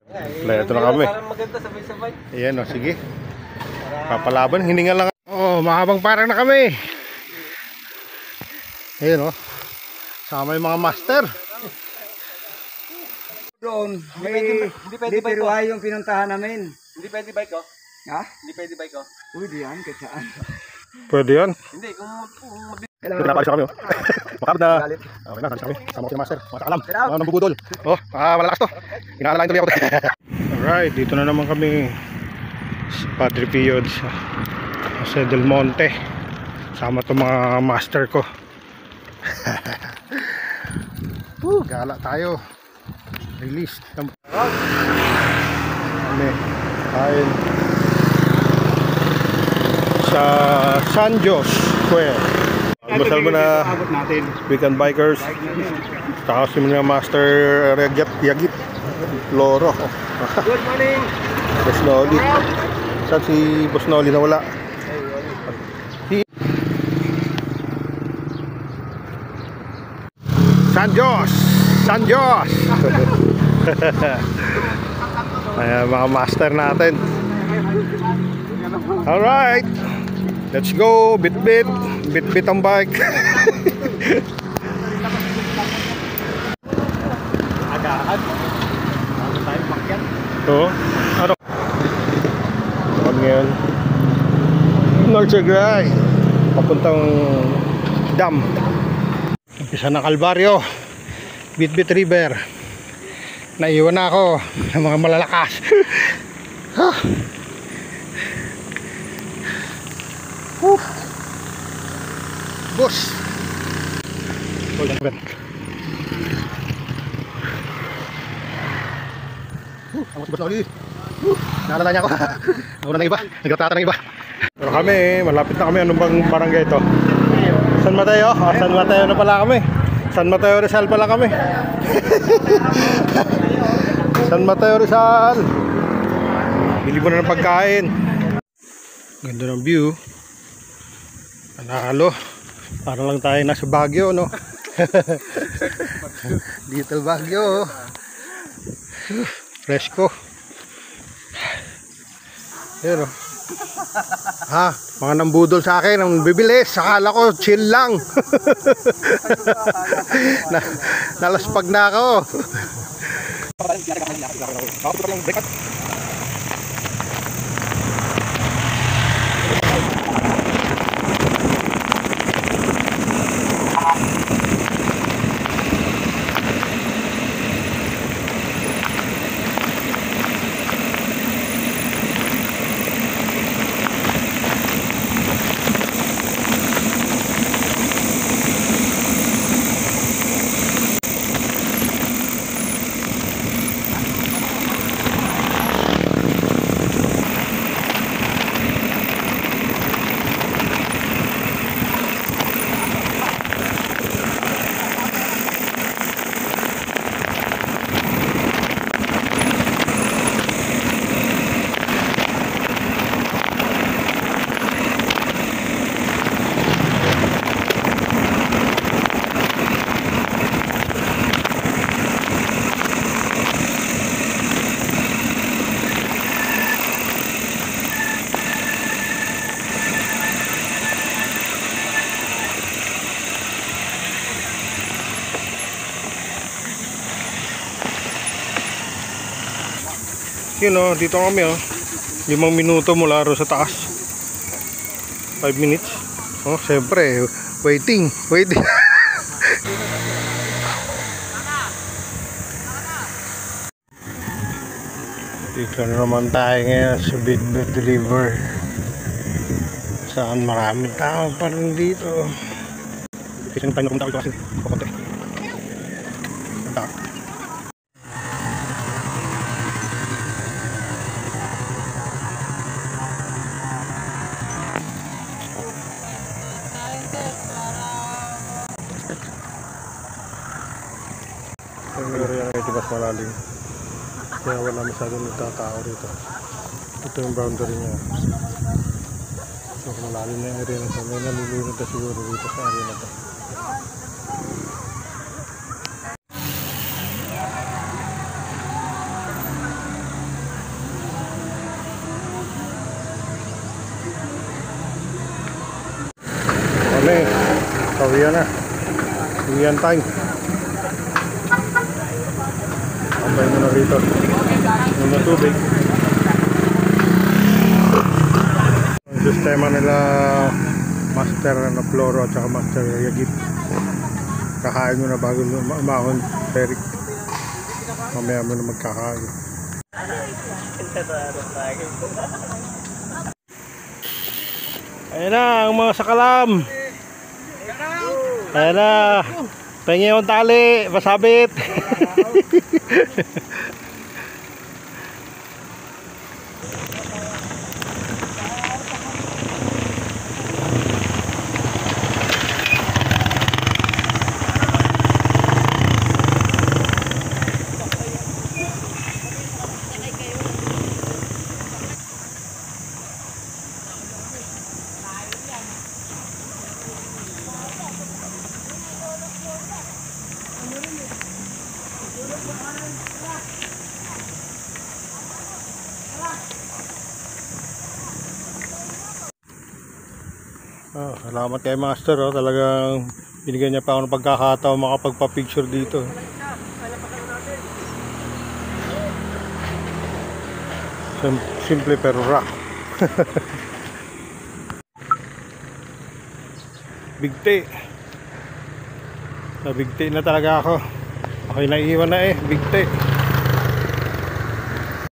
Ito na kami. Parang maganda sabay-sabay. Ayan o, sige. Papalaban, hininga lang. Oh, mahabang parang na kami. Ayan o. Sama yung mga master. Doon, Hindi pwede bike ko. yung pinuntahan namin. Hindi pwede bike ko. Ha? Hindi pwede bike ko. Pwede yan, kahit saan. Pwede yan. Hindi, kung Dito na kami o. Makabot na. Okay na, kalis kami. Sama ko si master. Mga kakalam. Mga nambubudol. Oh, malalakas to. Inaalalain tuloy ako. Alright, dito na naman kami sa Padre Pio sa Del Monte. Sama itong mga master ko. Gala tayo. Release. Kami. Kain. Sa San Jose Square. Almasal mo na weekend bikers. Tapos yung mga master Yagit Loro. Good morning! Boss Noli. Saan si Boss Noli na wala? San Jose! San Jose! Ayan mga master natin. Alright! Let's go! Bit-bit! Bit-bit ang bike! agahan. Ano tayo pakyan? Oo? Ano? Ano ngayon? North Sagray. Papuntang dam. Umpisa ng Kalbaryo. Bit-bit River. Naiwan na ako ng mga malalakas. Boss. Ang boss na ulit. Naalala niya ako. Ako na ng iba. Nagratata ng iba. Pero kami, malapit na kami. Anong bang barangay ito? San Mateo? San Mateo na pala kami. San Mateo Rizal pala kami. San Mateo Rizal. Bili mo na ng pagkain. Ganda ng view. Panalo. Para lang tayo nasa Baguio, no? Dito Baguio. Fresco. Pero ha, mga nambudol sa akin ang bibilis, akala ko chill lang. Nalaspag na ako. Yun o, dito kami o. 5 minuto mula ro sa taas. 5 minutes. Oh, siyempre, waiting. Dito na naman tayo ngayon sa Bit-bit River. Saan maraming tao pa rin dito. Kasi yung time na pumunta ko kasi pakunti. Medyo mas malalim, kaya wala masyadong nagtatao rito. Ito yung boundary niya. So malalim na yung area na ito. May nalulunod na siguro dito sa area na ito. Kawiyan na. Kawiyan time. Tambay muna rito. Muna tubig. Ang sistema nila Master na Floro at saka Master Yagit. Kakain muna bago umahon Eric. Mamaya muna magkakain. Ayan na ang mga sakalam. Ayan na. Pengi yung tali, masabit. Oh, salamat kay Master, oh. Talagang binigyan niya pa ako ng pagkakataon makapagpa-picture dito. Simple pero rock. Bigti. Nabigti na talaga ako. Ako'y naiiwan na eh, bigti.